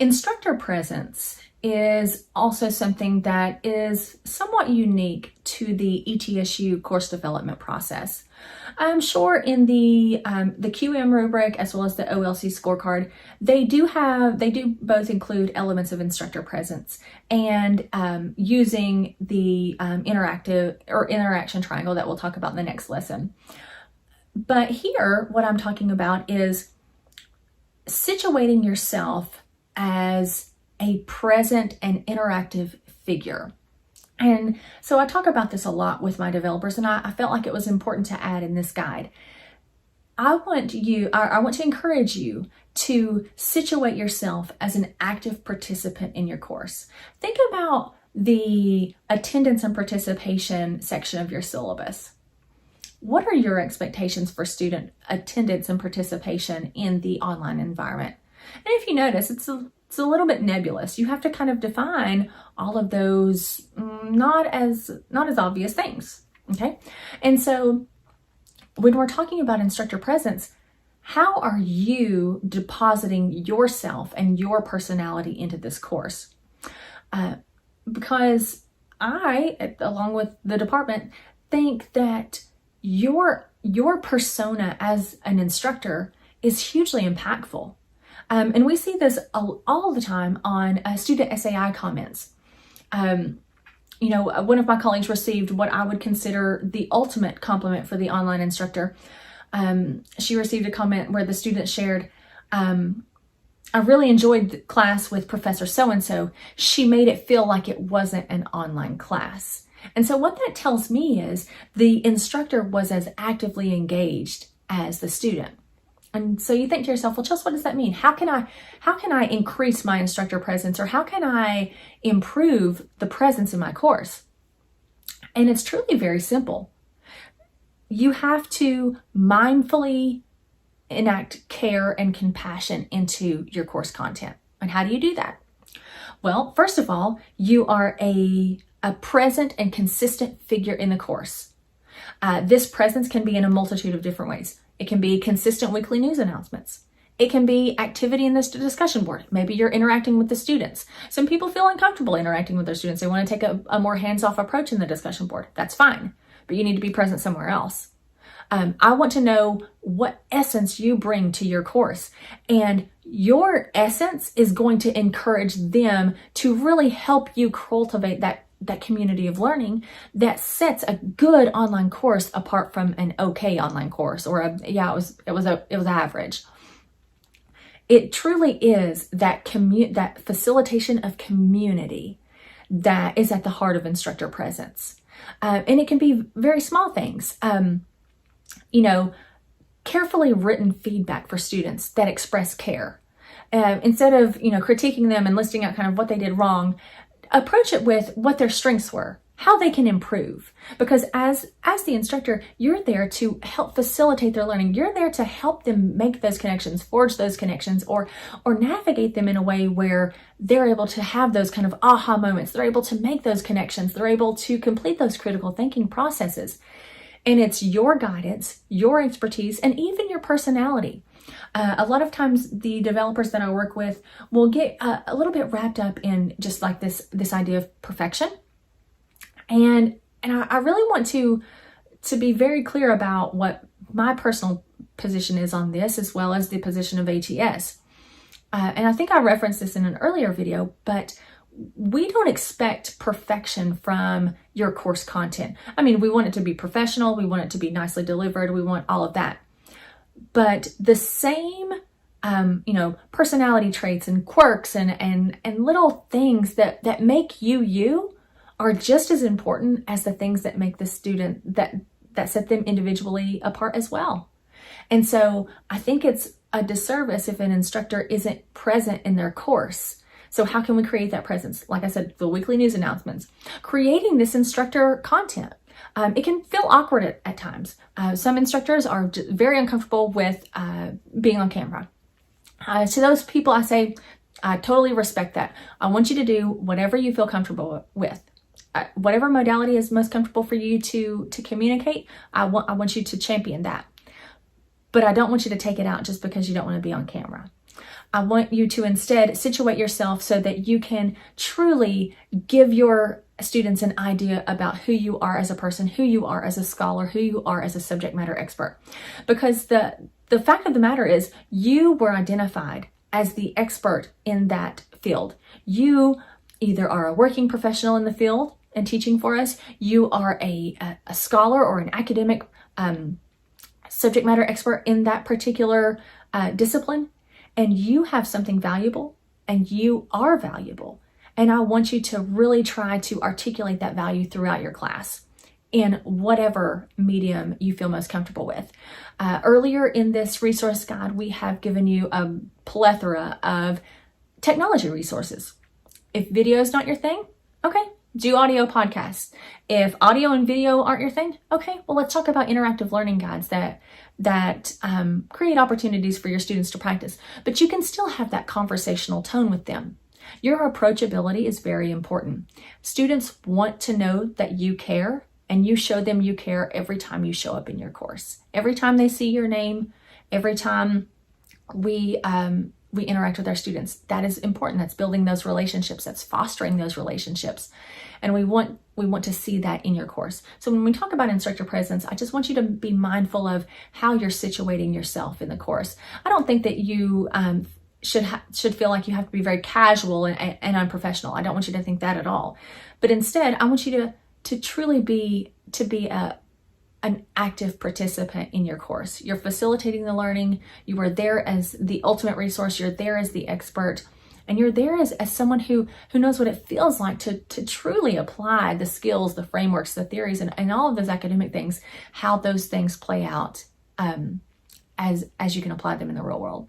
Instructor presence is also something that is somewhat unique to the ETSU course development process. I'm sure in the QM rubric as well as the OLC scorecard, they do both include elements of instructor presence and using the interactive or interaction triangle that we'll talk about in the next lesson. But here, what I'm talking about is situating yourself as a present and interactive figure. And so I talk about this a lot with my developers, and I felt like it was important to add in this guide. I want to encourage you to situate yourself as an active participant in your course. Think about the attendance and participation section of your syllabus. What are your expectations for student attendance and participation in the online environment? And if you notice, it's a little bit nebulous. You have to kind of define all of those not as obvious things, okay? And so when we're talking about instructor presence, how are you depositing yourself and your personality into this course? Because I, along with the department, think that your persona as an instructor is hugely impactful. And we see this all the time on student SAI comments. One of my colleagues received what I would consider the ultimate compliment for the online instructor. She received a comment where the student shared, I really enjoyed the class with Professor so-and-so. She made it feel like it wasn't an online class. And so what that tells me is the instructor was as actively engaged as the student. And so you think to yourself, well, Chelsea, what does that mean? How can I increase my instructor presence, or how can I improve the presence in my course? And it's truly very simple. You have to mindfully enact care and compassion into your course content. And how do you do that? Well, first of all, you are a present and consistent figure in the course. This presence can be in a multitude of different ways. It can be consistent weekly news announcements. It can be activity in this discussion board. Maybe you're interacting with the students. Some people feel uncomfortable interacting with their students. They want to take a more hands-off approach in the discussion board. That's fine, but you need to be present somewhere else. I want to know what essence you bring to your course, and your essence is going to encourage them to really help you cultivate that community of learning that sets a good online course apart from an okay online course, or it was average. It truly is that facilitation of community that is at the heart of instructor presence. And it can be very small things. Carefully written feedback for students that express care. Instead of, critiquing them and listing out kind of what they did wrong, approach it with what their strengths were, how they can improve. Because as the instructor, you're there to help facilitate their learning. You're there to help them make those connections, forge those connections, or navigate them in a way where they're able to have those kind of aha moments. They're able to make those connections. They're able to complete those critical thinking processes. And it's your guidance, your expertise, and even your personality. A lot of times the developers that I work with will get a little bit wrapped up in just like this idea of perfection. And I really want to be very clear about what my personal position is on this, as well as the position of ATS. And I think I referenced this in an earlier video, but we don't expect perfection from your course content. I mean, we want it to be professional. We want it to be nicely delivered. We want all of that. But the same, personality traits and quirks and little things that make you are just as important as the things that make the student, that set them individually apart as well. And so I think it's a disservice if an instructor isn't present in their course. So how can we create that presence? Like I said, the weekly news announcements, creating this instructor content. It can feel awkward at times. Some instructors are very uncomfortable with being on camera. To those people, I say, I totally respect that. I want you to do whatever you feel comfortable with. Whatever modality is most comfortable for you to communicate, I want you to champion that. But I don't want you to take it out just because you don't want to be on camera. I want you to instead situate yourself so that you can truly give your students an idea about who you are as a person, who you are as a scholar, who you are as a subject matter expert. Because the fact of the matter is, you were identified as the expert in that field. You either are a working professional in the field and teaching for us, you are a scholar or an academic subject matter expert in that particular discipline, and you have something valuable and you are valuable. And I want you to really try to articulate that value throughout your class in whatever medium you feel most comfortable with. Earlier in this resource guide, we have given you a plethora of technology resources. If video is not your thing, okay, do audio podcasts. If audio and video aren't your thing, okay, well, let's talk about interactive learning guides that create opportunities for your students to practice. But you can still have that conversational tone with them. Your approachability is very important. Students want to know that you care, and you show them you care every time you show up in your course. Every time they see your name, every time we interact with our students. That is important. That's building those relationships. That's fostering those relationships. And we want to see that in your course. So when we talk about instructor presence, I just want you to be mindful of how you're situating yourself in the course. I don't think that you should feel like you have to be very casual and unprofessional. I don't want you to think that at all. But instead, I want you to truly be an active participant in your course. You're facilitating the learning. You are there as the ultimate resource. You're there as the expert. And you're there as someone who knows what it feels like to truly apply the skills, the frameworks, the theories, and all of those academic things, how those things play out as you can apply them in the real world.